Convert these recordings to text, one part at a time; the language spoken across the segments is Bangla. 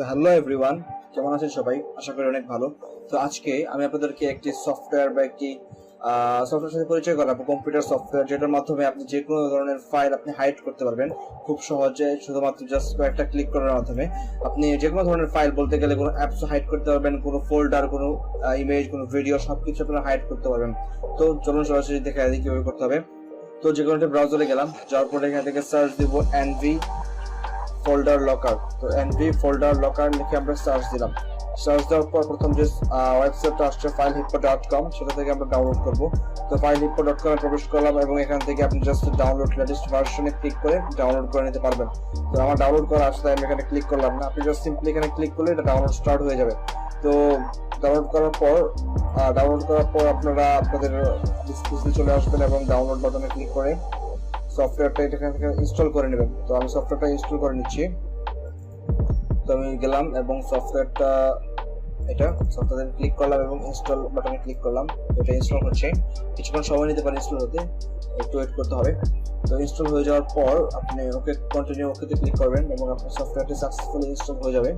হ্যালো এভরিওয়ান, কেমন আছেন সবাই? আশা করি অনেক ভালো। তো আজকে আমি আপনাদেরকে একটি সফটওয়্যার বা একটি সফটওয়্যার সাথে পরিচয় করাবো, কম্পিউটার সফটওয়্যার, যেটার মাধ্যমে আপনি যে কোনো ধরনের ফাইল আপনি হাইড করতে পারবেন খুব সহজে, শুধুমাত্র জাস্ট কয়েকটা ক্লিক করার মাধ্যমে। আপনি যে কোনো ধরনের ফাইল, বলতে গেলে কোনো অ্যাপস হাইড করতে পারবেন, কোনো ফোল্ডার, কোনো ইমেজ, কোনো ভিডিও, সবকিছু আপনারা হাইড করতে পারবেন। তো চলুন সরাসরি দেখে দিই কিভাবে করতে হবে। তো যে কোনো একটা ব্রাউজারে গেলাম, যাওয়ার পরে এখান থেকে সার্চ দিব এনভি ফোল্ডার লকার। তো এনভি ফোল্ডার লকার লিখে আমরা সার্চ দিলাম। সার্চ দেওয়ার পর প্রথম যে ওয়েবসাইটটা আসছে filehippo.com, সেটা থেকে আমরা ডাউনলোড করব। তো filehippo.com এ প্রবেশ করলাম এবং এখান থেকে আপনি জাস্ট ডাউনলোড লেটেস্ট ভার্সনে ক্লিক করে ডাউনলোড করে নিতে পারবেন। তো আমার ডাউনলোড করা আসলে আমি এখানে ক্লিক করলাম না, আপনি জাস্ট সিম্পলি এখানে ক্লিক করলে এটা ডাউনলোড স্টার্ট হয়ে যাবে। তো ডাউনলোড করার পর আপনারা আপনাদের ডিসপ্লে চলে আসবেন এবং ডাউনলোড বাটনে ক্লিক করে সফটওয়্যারটা এখান থেকে ইনস্টল করে নেবেন। তো আমি সফটওয়্যারটা ইনস্টল করে নিচ্ছি। তো আমি গেলাম এবং সফটওয়্যার ক্লিক করলাম এবং ইনস্টল বাটনে ক্লিক করলাম। এটা ইনস্টল হচ্ছে, কিছুক্ষণ সময় নিতে পারে ইনস্টল হতে, একটু ওয়েট করতে হবে। তো ইনস্টল হয়ে যাওয়ার পর আপনি ওকেতে ক্লিক করবেন এবং আপনার সফটওয়্যারটি সাকসেসফুলি ইনস্টল হয়ে যাবে।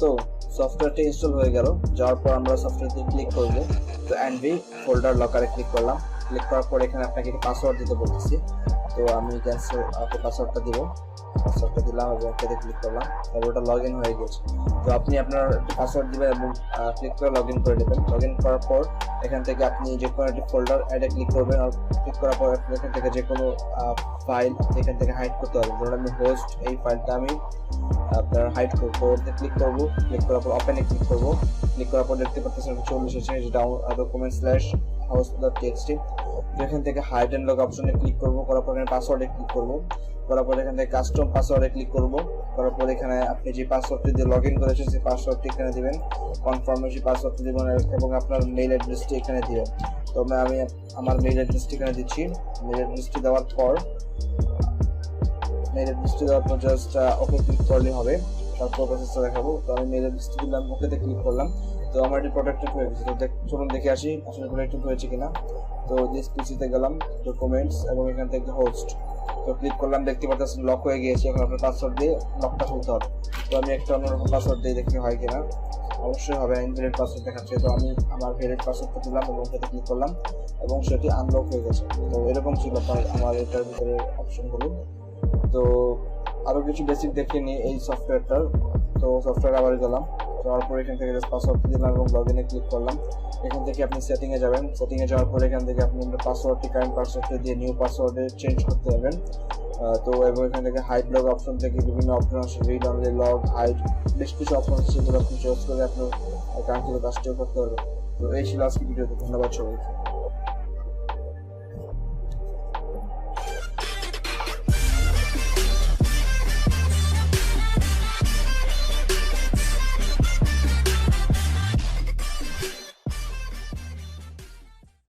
তো সফটওয়্যারটি ইনস্টল হয়ে গেল। যাওয়ার পর আমরা সফটওয়্যারটি ক্লিক করব। তো এনভি ফোল্ডার লকারে ক্লিক করলাম। ক্লিক করার পর এখানে আপনাকে একটি পাসওয়ার্ড দিতে বলতেছি। তো আমি পাসওয়ার্ডটা দিব। পাসওয়ার্ডটা দিলাম এবং ওকেতে ক্লিক করলাম। তারপর ওটা লগ ইন হয়ে গেছে। তো আপনি আপনার পাসওয়ার্ড দিবেন এবং ক্লিক করে লগ ইন করে নেবেন। লগ ইন করার পর এখান থেকে আপনি যে কোনো একটি ফোল্ডার অ্যাডে ক্লিক করবেন। আর ক্লিক করার পর এখান থেকে যে কোনো ফাইল এখান থেকে হাইড করতে হবে। ধরুন আমি হোস্ট, এই ফাইলটা আমি আপনার হাইড করবো, ক্লিক করবো। ক্লিক করার পর ওপেনে ক্লিক করবো। ক্লিক করার পর দেখতে পাচ্ছেন চলে এসেছে document/host.txt। এখান থেকে হাইড এন্ড লগ অপশনে ক্লিক করবো। করার পর এখানে পাসওয়ার্ডে ক্লিক করবো। করার পর এখান থেকে কাস্টম পাসওয়ার্ডে ক্লিক করবো। করার পর এখানে আপনি যে পাসওয়ার্ডটি দিয়ে লগ ইন করেছেন সেই পাসওয়ার্ডটি এখানে দিবেন, কনফার্মেশন পাসওয়ার্ডটি দিবেন এবং আপনার মেইল অ্যাড্রেসটি এখানে দিবেন। তো আমি আমার মেইল অ্যাড্রেসটি এখানে দিচ্ছি। মেইল অ্যাড্রেসটি দেওয়ার পর জাস্ট ওকে ক্লিক করলে হবে। তারপর প্রসেসটা দেখাবো। তো আমি মেইল অ্যাড্রেসটি দিলাম, ওকেতে ক্লিক করলাম। তো আমার এটি প্রোটেক্টেড হয়ে গেছে। তো চলুন দেখে আসি আসলে প্রোটেক্টেড হয়েছে কিনা। তো দিস পিসিতে গেলাম, ডকুমেন্টস এবং এখান থেকে হোস্ট। তো ক্লিক করলাম, দেখতে পাচ্ছেন লক হয়ে গিয়েছে। এখন আপনার পাসওয়ার্ড দিয়ে লকটা খুলতে হবে। তো আমি একটা অন্যরকম পাসওয়ার্ড দিয়ে দেখি হয় কিনা। অবশ্যই হবে, ইনভ্যালিড পাসওয়ার্ড দেখাচ্ছে। তো আমি আমার ভ্যালিড পাসওয়ার্ডটা দিলাম এবং ওকেতে ক্লিক করলাম এবং সেটি আনলক হয়ে গেছে। তো এরকম ছিল আমার এটার ভিতরে অপশনগুলো। তো আরো কিছু বেসিক দেখে নিই এই সফটওয়্যারটার। তো সফটওয়্যার আবার গেলাম, যাওয়ার পর এখান থেকে পাসওয়ার্ড দিলাম এবং লগ ইনে ক্লিক করলাম। এখান থেকে আপনি সেটিংয়ে যাবেন। সেটিংয়ে যাওয়ার পর এখান থেকে আপনি পাসওয়ার্ডটি কারেন্ট পাসওয়ার্ডটা দিয়ে নিউ পাসওয়ার্ডে চেঞ্জ করতে যাবেন। তো এবং এখান থেকে হাইড লগ অপশন থেকে বিভিন্ন অপশন আছে, রিড অনলি লগ, হাইড, বেশ কিছু অপশন আছে, সেগুলো আপনি চয়েস করে আপনার কাঙ্ক্ষিত কাজটিও করতে পারবেন। তো এই ছিল আজকে ভিডিওতে। ধন্যবাদ সবাইকে।